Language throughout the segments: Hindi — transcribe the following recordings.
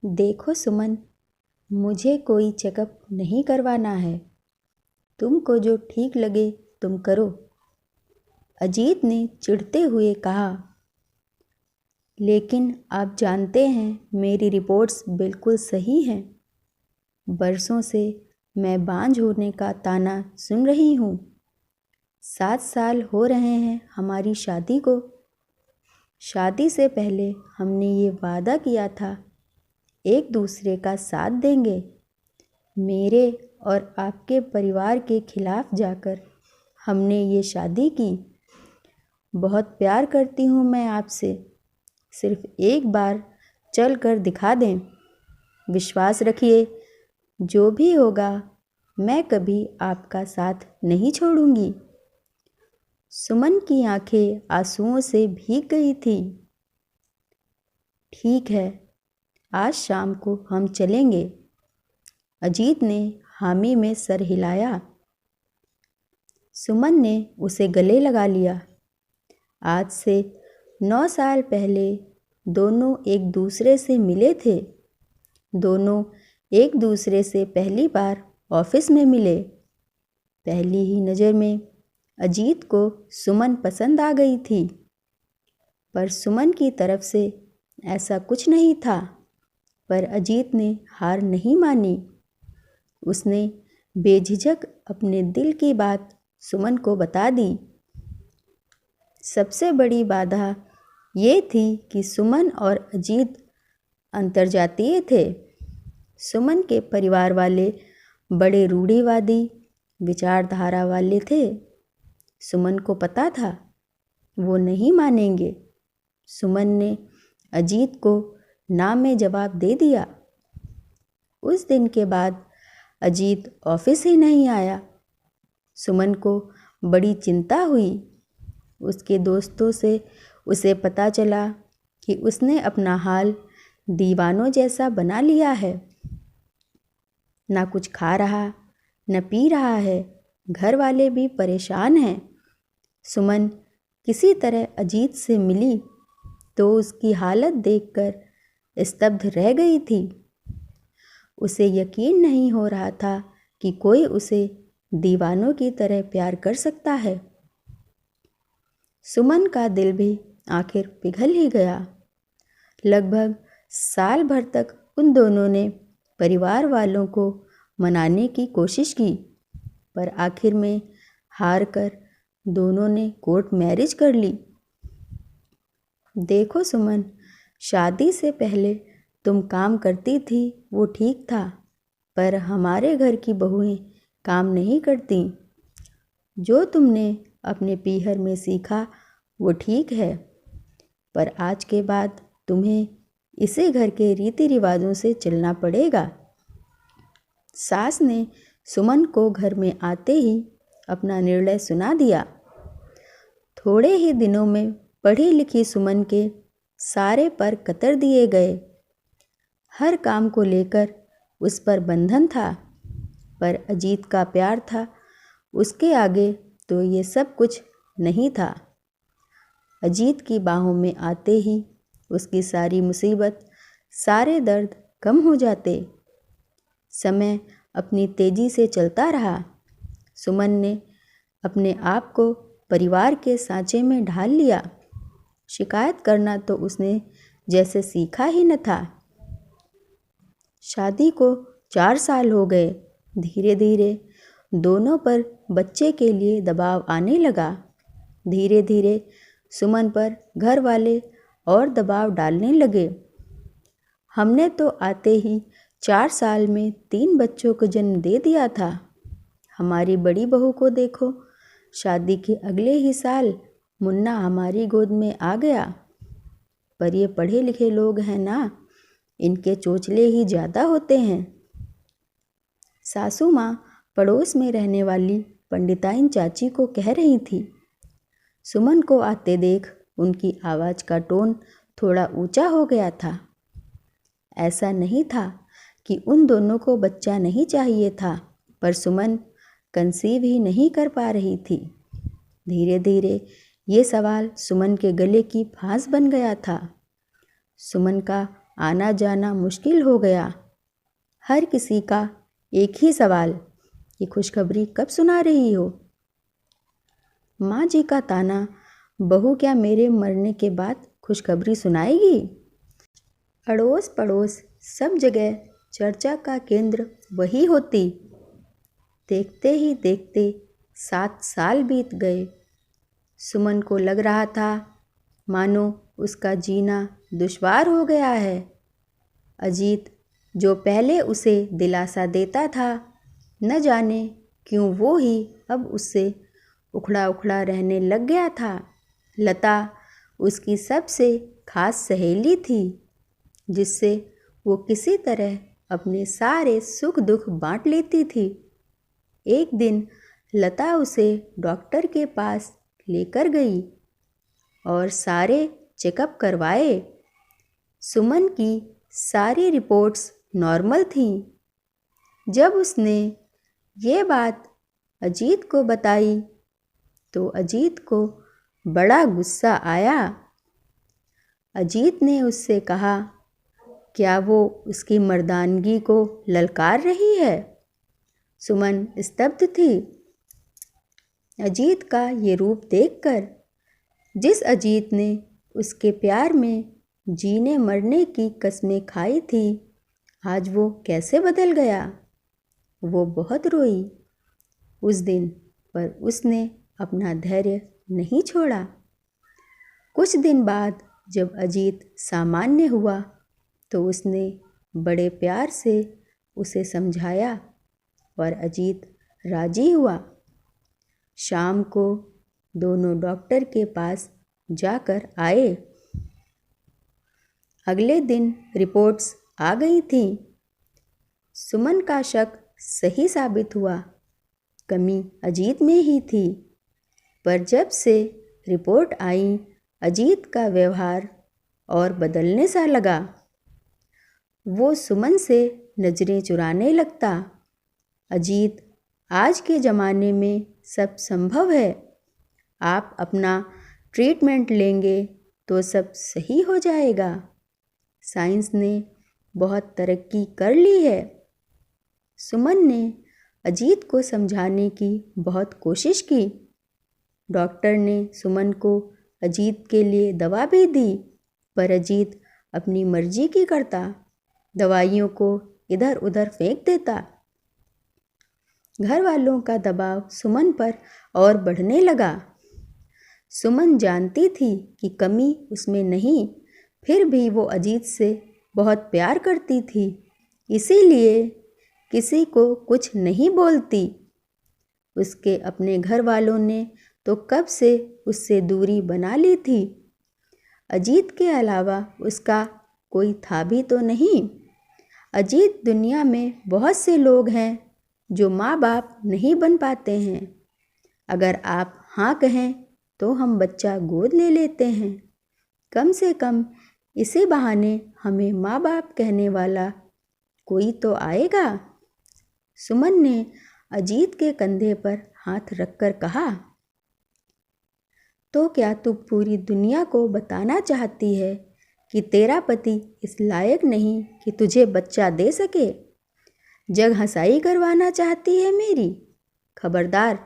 देखो सुमन, मुझे कोई चेकअप नहीं करवाना है। तुमको जो ठीक लगे तुम करो, अजीत ने चिढ़ते हुए कहा। लेकिन आप जानते हैं मेरी रिपोर्ट्स बिल्कुल सही हैं। बरसों से मैं बांझ होने का ताना सुन रही हूँ। 7 साल हो रहे हैं हमारी शादी को। शादी से पहले हमने ये वादा किया था एक दूसरे का साथ देंगे। मेरे और आपके परिवार के खिलाफ जाकर हमने ये शादी की। बहुत प्यार करती हूँ मैं आपसे। सिर्फ एक बार चल कर दिखा दें। विश्वास रखिए, जो भी होगा मैं कभी आपका साथ नहीं छोड़ूंगी। सुमन की आंखें आंसुओं से भीग गई थी। ठीक है, आज शाम को हम चलेंगे। अजीत ने हामी में सर हिलाया। सुमन ने उसे गले लगा लिया। आज से 9 साल पहले दोनों एक दूसरे से मिले थे। दोनों एक दूसरे से पहली बार ऑफिस में मिले। पहली ही नज़र में अजीत को सुमन पसंद आ गई थी, पर सुमन की तरफ से ऐसा कुछ नहीं था। पर अजीत ने हार नहीं मानी। उसने बेझिझक अपने दिल की बात सुमन को बता दी। सबसे बड़ी बाधा ये थी कि सुमन और अजीत अंतर्जातीय थे। सुमन के परिवार वाले बड़े रूढ़िवादी विचारधारा वाले थे। सुमन को पता था वो नहीं मानेंगे। सुमन ने अजीत को ना में जवाब दे दिया। उस दिन के बाद अजीत ऑफिस ही नहीं आया। सुमन को बड़ी चिंता हुई। उसके दोस्तों से उसे पता चला कि उसने अपना हाल दीवानों जैसा बना लिया है। ना कुछ खा रहा, न पी रहा है। घर वाले भी परेशान हैं। सुमन किसी तरह अजीत से मिली तो उसकी हालत देखकर स्तब्ध रह गई थी। उसे यकीन नहीं हो रहा था कि कोई उसे दीवानों की तरह प्यार कर सकता है। सुमन का दिल भी आखिर पिघल ही गया। लगभग साल भर तक उन दोनों ने परिवार वालों को मनाने की कोशिश की, पर आखिर में हार कर दोनों ने कोर्ट मैरिज कर ली। देखो सुमन, शादी से पहले तुम काम करती थी वो ठीक था, पर हमारे घर की बहुएं काम नहीं करती। जो तुमने अपने पीहर में सीखा वो ठीक है, पर आज के बाद तुम्हें इसी घर के रीति रिवाजों से चलना पड़ेगा। सास ने सुमन को घर में आते ही अपना निर्णय सुना दिया। थोड़े ही दिनों में पढ़ी लिखी सुमन के सारे पर कतर दिए गए। हर काम को लेकर उस पर बंधन था, पर अजीत का प्यार था, उसके आगे तो ये सब कुछ नहीं था। अजीत की बाहों में आते ही उसकी सारी मुसीबत, सारे दर्द कम हो जाते। समय अपनी तेजी से चलता रहा। सुमन ने अपने आप को परिवार के सांचे में ढाल लिया। शिकायत करना तो उसने जैसे सीखा ही न था। शादी को 4 साल हो गए। धीरे धीरे दोनों पर बच्चे के लिए दबाव आने लगा। धीरे धीरे सुमन पर घर वाले और दबाव डालने लगे। हमने तो आते ही 4 साल में 3 बच्चों को जन्म दे दिया था। हमारी बड़ी बहू को देखो, शादी के अगले ही साल मुन्ना हमारी गोद में आ गया। पर ये पढ़े लिखे लोग हैं ना, इनके चोचले ही ज़्यादा होते हैं। सासू माँ पड़ोस में रहने वाली पंडिताइन चाची को कह रही थी। सुमन को आते देख उनकी आवाज़ का टोन थोड़ा ऊंचा हो गया था। ऐसा नहीं था कि उन दोनों को बच्चा नहीं चाहिए था, पर सुमन कंसीव ही नहीं कर पा रही थी। धीरे धीरे ये सवाल सुमन के गले की फांस बन गया था। सुमन का आना जाना मुश्किल हो गया। हर किसी का एक ही सवाल, ये खुशखबरी कब सुना रही हो? माँ जी का ताना, बहू क्या मेरे मरने के बाद खुशखबरी सुनाएगी? अड़ोस पड़ोस सब जगह चर्चा का केंद्र वही होती। देखते ही देखते 7 साल बीत गए। सुमन को लग रहा था मानो उसका जीना दुश्वार हो गया है। अजीत जो पहले उसे दिलासा देता था, न जाने क्यों वो ही अब उससे उखड़ा उखड़ा रहने लग गया था। लता उसकी सबसे खास सहेली थी, जिससे वो किसी तरह अपने सारे सुख दुख बांट लेती थी। एक दिन लता उसे डॉक्टर के पास लेकर गई और सारे चेकअप करवाए। सुमन की सारी रिपोर्ट्स नॉर्मल थीं। जब उसने ये बात अजीत को बताई तो अजीत को बड़ा गुस्सा आया। अजीत ने उससे कहा, क्या वो उसकी मर्दानगी को ललकार रही है? सुमन स्तब्ध थी। अजीत का ये रूप देखकर, जिस अजीत ने उसके प्यार में जीने मरने की कस्में खाई थी, आज वो कैसे बदल गया। वो बहुत रोई उस दिन, पर उसने अपना धैर्य नहीं छोड़ा। कुछ दिन बाद जब अजीत सामान्य हुआ तो उसने बड़े प्यार से उसे समझाया और अजीत राजी हुआ। शाम को दोनों डॉक्टर के पास जाकर आए। अगले दिन रिपोर्ट्स आ गई थीं। सुमन का शक सही साबित हुआ। कमी अजीत में ही थी। पर जब से रिपोर्ट आई, अजीत का व्यवहार और बदलने सा लगा। वो सुमन से नज़रें चुराने लगता। अजीत, आज के ज़माने में सब संभव है। आप अपना ट्रीटमेंट लेंगे तो सब सही हो जाएगा। साइंस ने बहुत तरक्की कर ली है। सुमन ने अजीत को समझाने की बहुत कोशिश की। डॉक्टर ने सुमन को अजीत के लिए दवा भी दी, पर अजीत अपनी मर्जी की करता, दवाइयों को इधर उधर फेंक देता। घर वालों का दबाव सुमन पर और बढ़ने लगा। सुमन जानती थी कि कमी उसमें नहीं, फिर भी वो अजीत से बहुत प्यार करती थी, इसीलिए किसी को कुछ नहीं बोलती। उसके अपने घर वालों ने तो कब से उससे दूरी बना ली थी। अजीत के अलावा उसका कोई था भी तो नहीं। अजीत, दुनिया में बहुत से लोग हैं जो माँ बाप नहीं बन पाते हैं। अगर आप हाँ कहें तो हम बच्चा गोद ले लेते हैं। कम से कम इसी बहाने हमें माँ बाप कहने वाला कोई तो आएगा। सुमन ने अजीत के कंधे पर हाथ रखकर कहा, तो क्या तू पूरी दुनिया को बताना चाहती है कि तेरा पति इस लायक नहीं कि तुझे बच्चा दे सके? जग हंसाई करवाना चाहती है मेरी? खबरदार,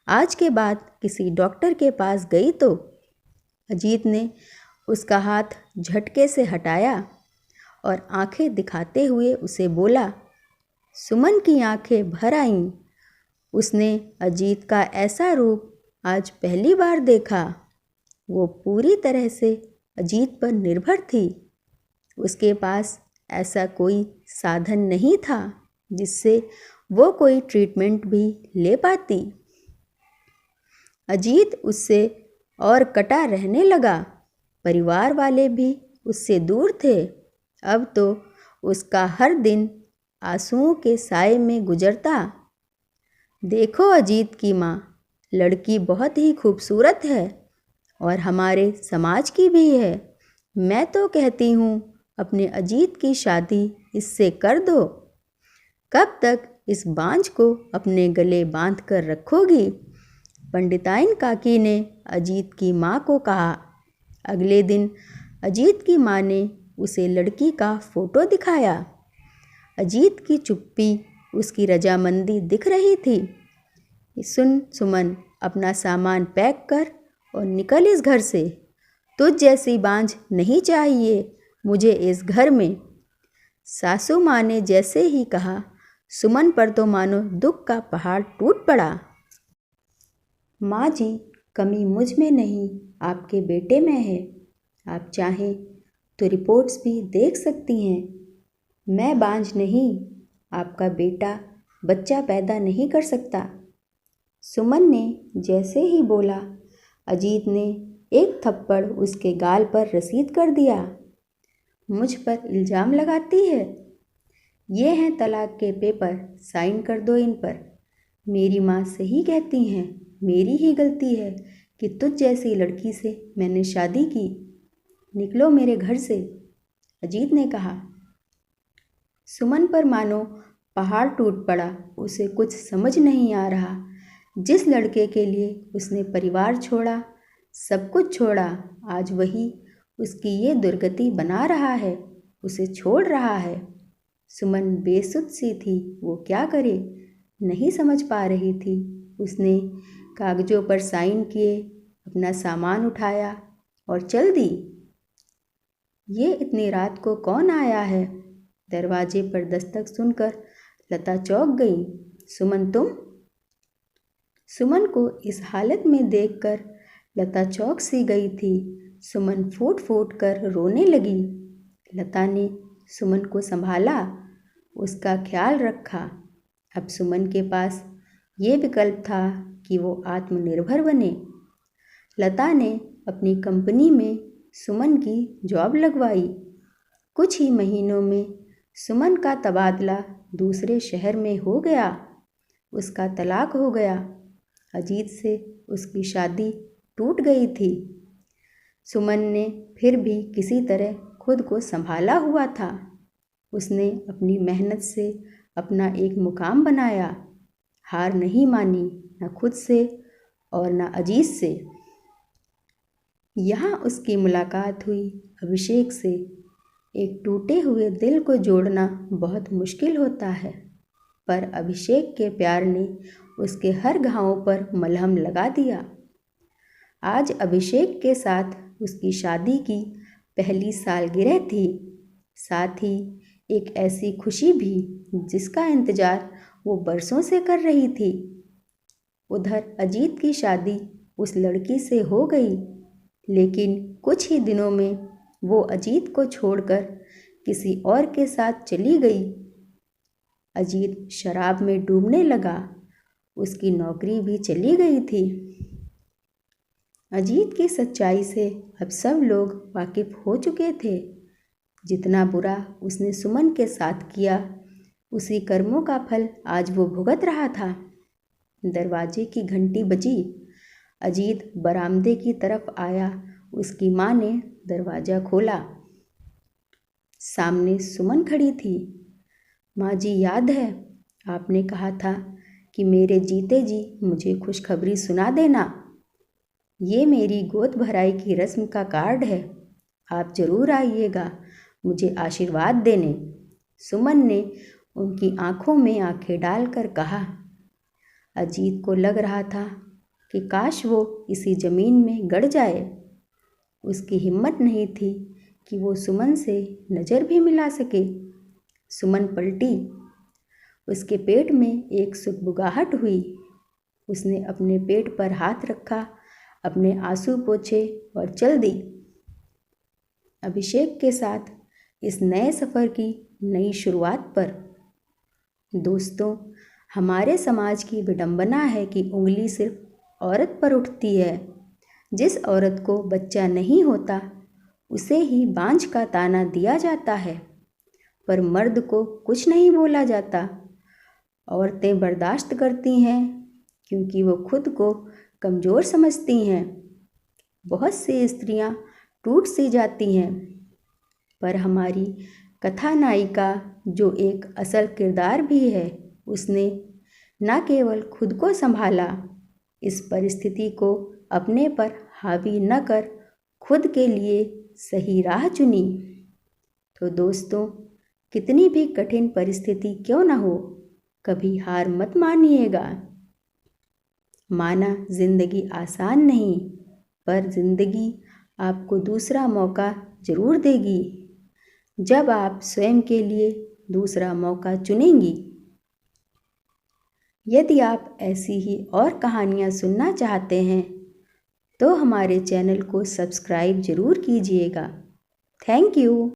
आज के बाद किसी डॉक्टर के पास गई तो। अजीत ने उसका हाथ झटके से हटाया और आंखें दिखाते हुए उसे बोला। सुमन की आंखें भर आईं। उसने अजीत का ऐसा रूप आज पहली बार देखा। वो पूरी तरह से अजीत पर निर्भर थी। उसके पास ऐसा कोई साधन नहीं था जिससे वो कोई ट्रीटमेंट भी ले पाती। अजीत उससे और कटा रहने लगा। परिवार वाले भी उससे दूर थे। अब तो उसका हर दिन आंसुओं के साए में गुजरता। देखो अजीत की माँ, लड़की बहुत ही खूबसूरत है और हमारे समाज की भी है। मैं तो कहती हूँ अपने अजीत की शादी इससे कर दो। कब तक इस बांझ को अपने गले बांध कर रखोगी? पंडिताइन काकी ने अजीत की माँ को कहा। अगले दिन अजीत की माँ ने उसे लड़की का फोटो दिखाया। अजीत की चुप्पी उसकी रजामंदी दिख रही थी। सुन सुमन, अपना सामान पैक कर और निकल इस घर से। तुझ जैसी बांझ नहीं चाहिए मुझे इस घर में। सासू माँ ने जैसे ही कहा, सुमन पर तो मानो दुख का पहाड़ टूट पड़ा। माँ जी, कमी मुझ में नहीं, आपके बेटे में है। आप चाहें तो रिपोर्ट्स भी देख सकती हैं। मैं बांझ नहीं, आपका बेटा बच्चा पैदा नहीं कर सकता। सुमन ने जैसे ही बोला, अजीत ने एक थप्पड़ उसके गाल पर रसीद कर दिया। मुझ पर इल्ज़ाम लगाती है। ये हैं तलाक के पेपर, साइन कर दो इन पर। मेरी माँ सही कहती हैं, मेरी ही गलती है कि तुझ जैसी लड़की से मैंने शादी की। निकलो मेरे घर से, अजीत ने कहा। सुमन पर मानो पहाड़ टूट पड़ा। उसे कुछ समझ नहीं आ रहा। जिस लड़के के लिए उसने परिवार छोड़ा, सब कुछ छोड़ा, आज वही उसकी ये दुर्गति बना रहा है, उसे छोड़ रहा है। सुमन बेसुध सी थी, वो क्या करे, नहीं समझ पा रही थी। उसने कागजों पर साइन किए, अपना सामान उठाया और चल दी। ये इतनी रात को कौन आया है? दरवाजे पर दस्तक सुनकर लता चौंक गई। सुमन, तुम? सुमन को इस हालत में देखकर लता चौंक सी गई थी। सुमन फूट फूट कर रोने लगी। लता ने सुमन को संभाला, उसका ख्याल रखा। अब सुमन के पास ये विकल्प था कि वो आत्मनिर्भर बने। लता ने अपनी कंपनी में सुमन की जॉब लगवाई। कुछ ही महीनों में सुमन का तबादला दूसरे शहर में हो गया। उसका तलाक हो गया। अजीत से उसकी शादी टूट गई थी। सुमन ने फिर भी किसी तरह खुद को संभाला हुआ था। उसने अपनी मेहनत से अपना एक मुकाम बनाया। हार नहीं मानी, न खुद से और न अजीत से। यहाँ उसकी मुलाकात हुई अभिषेक से। एक टूटे हुए दिल को जोड़ना बहुत मुश्किल होता है, पर अभिषेक के प्यार ने उसके हर घावों पर मलहम लगा दिया। आज अभिषेक के साथ उसकी शादी की पहली सालगिरह थी, साथ ही एक ऐसी खुशी भी जिसका इंतज़ार वो बरसों से कर रही थी। उधर अजीत की शादी उस लड़की से हो गई, लेकिन कुछ ही दिनों में वो अजीत को छोड़कर किसी और के साथ चली गई। अजीत शराब में डूबने लगा। उसकी नौकरी भी चली गई थी। अजीत की सच्चाई से अब सब लोग वाकिफ हो चुके थे। जितना बुरा उसने सुमन के साथ किया, उसी कर्मों का फल आज वो भुगत रहा था। दरवाजे की घंटी बजी। अजीत बरामदे की तरफ आया। उसकी माँ ने दरवाज़ा खोला। सामने सुमन खड़ी थी। माँ जी, याद है आपने कहा था कि मेरे जीते जी मुझे खुशखबरी सुना देना। ये मेरी गोद भराई की रस्म का कार्ड है। आप ज़रूर आइएगा मुझे आशीर्वाद देने। सुमन ने उनकी आंखों में आंखें डालकर कहा। अजीत को लग रहा था कि काश वो इसी ज़मीन में गड़ जाए। उसकी हिम्मत नहीं थी कि वो सुमन से नज़र भी मिला सके। सुमन पलटी। उसके पेट में एक सुगबुगाहट हुई। उसने अपने पेट पर हाथ रखा, अपने आंसू पोंछे और चल दी। अभिषेक के साथ इस नए सफ़र की नई शुरुआत पर। दोस्तों, हमारे समाज की विडंबना है कि उंगली सिर्फ औरत पर उठती है। जिस औरत को बच्चा नहीं होता उसे ही बांझ का ताना दिया जाता है, पर मर्द को कुछ नहीं बोला जाता। औरतें बर्दाश्त करती हैं क्योंकि वो खुद को कमज़ोर समझती हैं। बहुत सी स्त्रियां टूट सी जाती हैं, पर हमारी कथा नायिका, जो एक असल किरदार भी है, उसने न केवल खुद को संभाला, इस परिस्थिति को अपने पर हावी न कर खुद के लिए सही राह चुनी। तो दोस्तों, कितनी भी कठिन परिस्थिति क्यों ना हो, कभी हार मत मानिएगा। माना जिंदगी आसान नहीं, पर जिंदगी आपको दूसरा मौका जरूर देगी, जब आप स्वयं के लिए दूसरा मौका चुनेंगी। यदि आप ऐसी ही और कहानियाँ सुनना चाहते हैं तो हमारे चैनल को सब्सक्राइब जरूर कीजिएगा। Thank you.